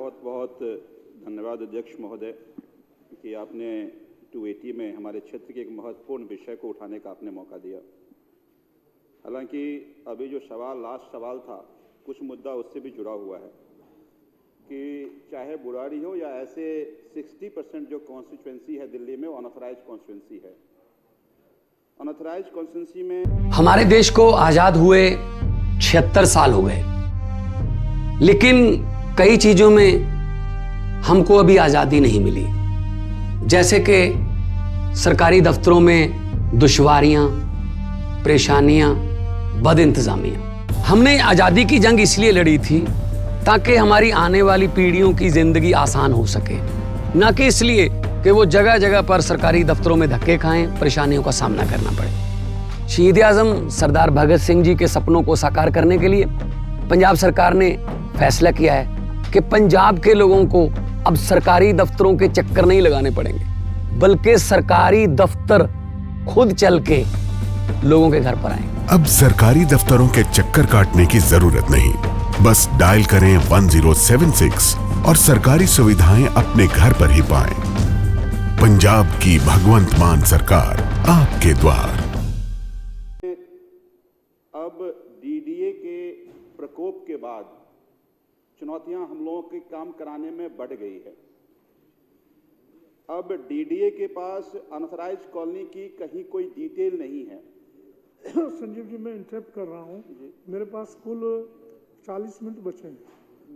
बहुत बहुत धन्यवाद अध्यक्ष महोदय कि आपने 280 में हमारे क्षेत्र के एक महत्वपूर्ण विषय को उठाने का आपने मौका दिया। हालांकि अभी जो लास्ट सवाल था, कुछ मुद्दा उससे भी जुड़ा हुआ है कि चाहे बुराड़ी हो या ऐसे 60% जो कॉन्स्टिट्यूएंसी है दिल्ली में, वो अनऑथराइज कॉन्स्टिट्यूएंसी है। अनऑथराइज कॉन्स्टिट्यूएंसी में हमारे देश को आजाद हुए 76 साल हो गए, लेकिन कई चीजों में हमको अभी आजादी नहीं मिली। जैसे कि सरकारी दफ्तरों में दुश्वारियां, परेशानियां, बदइंतजामियां। हमने आजादी की जंग इसलिए लड़ी थी ताकि हमारी आने वाली पीढ़ियों की जिंदगी आसान हो सके, ना कि इसलिए कि वो जगह जगह पर सरकारी दफ्तरों में धक्के खाएं, परेशानियों का सामना करना पड़े। शहीद आजम सरदार भगत सिंह जी के सपनों को साकार करने के लिए पंजाब सरकार ने फैसला किया है कि पंजाब के लोगों को अब सरकारी दफ्तरों के चक्कर नहीं लगाने पड़ेंगे, बल्कि सरकारी दफ्तर खुद चल के लोगों के घर पर आए। अब सरकारी दफ्तरों के चक्कर काटने की जरूरत नहीं, बस डायल करें 1076 और सरकारी सुविधाएं अपने घर पर ही पाएं। पंजाब की भगवंत मान सरकार आपके द्वार। अब डीडीए के प्रकोप के बाद चुनौतियां हम लोगों के काम कराने में बढ़ गई है। अब डीडीए के पास अनऑथराइज कॉलोनी की कहीं कोई डिटेल नहीं है। संजीव जी, मैं इंटरप्ट कर रहा हूँ। मेरे पास कुल 40 मिनट बचे हैं।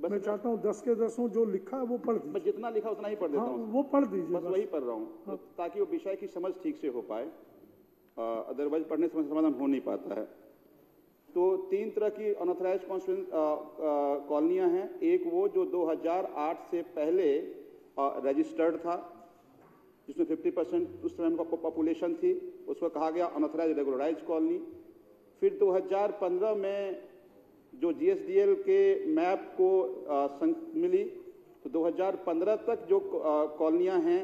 मैं चाहता हूँ 10 के 10 जो लिखा है वो पढ़ दीजिए। मैं जितना लिखा उतना ही पढ़ देता हूँ। वो पढ़ दीजिए, बस वही पढ़ रहा हूँ ताकि वो विषय की समझ ठीक से हो पाए। अदरवाइज पढ़ने से समाधान हो नहीं पाता है। तो 3 तरह की अनऑथराइज कॉलोनियाँ हैं। एक वो जो 2008 से पहले रजिस्टर्ड था, जिसमें 50% उस समय का पॉपुलेशन थी, उसको कहा गया अनऑथराइज रेगुलराइज कॉलोनी। फिर 2015 में जो जीएसडीएल के मैप को मिली, तो 2015 तक जो कॉलोनियाँ हैं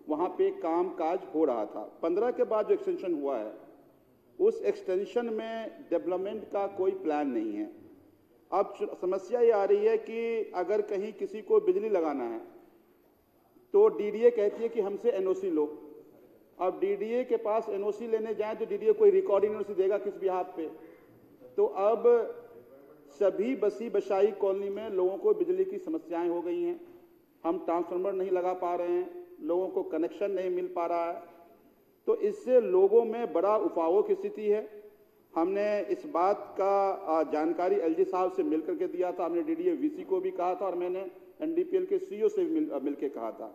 वहाँ पे काम काज हो रहा था। 15 के बाद जो एक्सटेंशन हुआ है, उस एक्सटेंशन में डेवलपमेंट का कोई प्लान नहीं है। अब समस्या ये आ रही है कि अगर कहीं किसी को बिजली लगाना है तो डीडीए कहती है कि हमसे एनओसी लो। अब डीडीए के पास एनओसी लेने जाएं तो डीडीए कोई रिकॉर्डिंग एनओसी देगा किस बिहाफ पे? तो अब सभी बसी बसाई कॉलोनी में लोगों को बिजली की समस्याएं हो गई हैं। हम ट्रांसफार्मर नहीं लगा पा रहे हैं, लोगों को कनेक्शन नहीं मिल पा रहा है। तो इससे लोगों में बड़ा उफावों की स्थिति है। हमने इस बात का जानकारी एलजी साहब से मिलकर के दिया था। हमने डीडीए वीसी को भी कहा था और मैंने एनडीपीएल के सीईओ से भी मिलकर कहा था,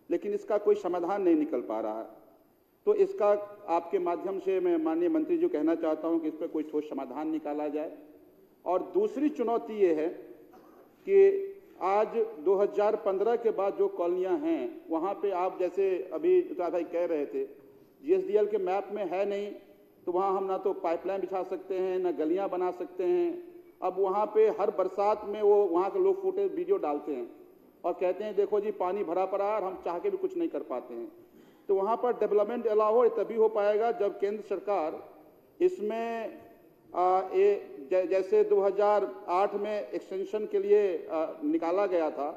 लेकिन इसका कोई समाधान नहीं निकल पा रहा है। तो इसका आपके माध्यम से मैं माननीय मंत्री जी कहना चाहता हूं कि इस पर कोई ठोस समाधान निकाला जाए। और दूसरी चुनौती ये है कि आज 2015 के बाद जो कॉलोनियां हैं वहां पे आप जैसे अभी भाई कह रहे थे, जीएसडीएल के मैप में है नहीं, तो वहां हम ना तो पाइपलाइन बिछा सकते हैं, ना गलियां बना सकते हैं। अब वहां पे हर बरसात में वो वहां के लोग फुटेज वीडियो डालते हैं और कहते हैं देखो जी पानी भरा पड़ा है और हम चाह के भी कुछ नहीं कर पाते हैं। तो वहां पर डेवलपमेंट अलाउ हो तभी हो पाएगा जब केंद्र सरकार इसमें जैसे 2008 में एक्सटेंशन के लिए निकाला गया था,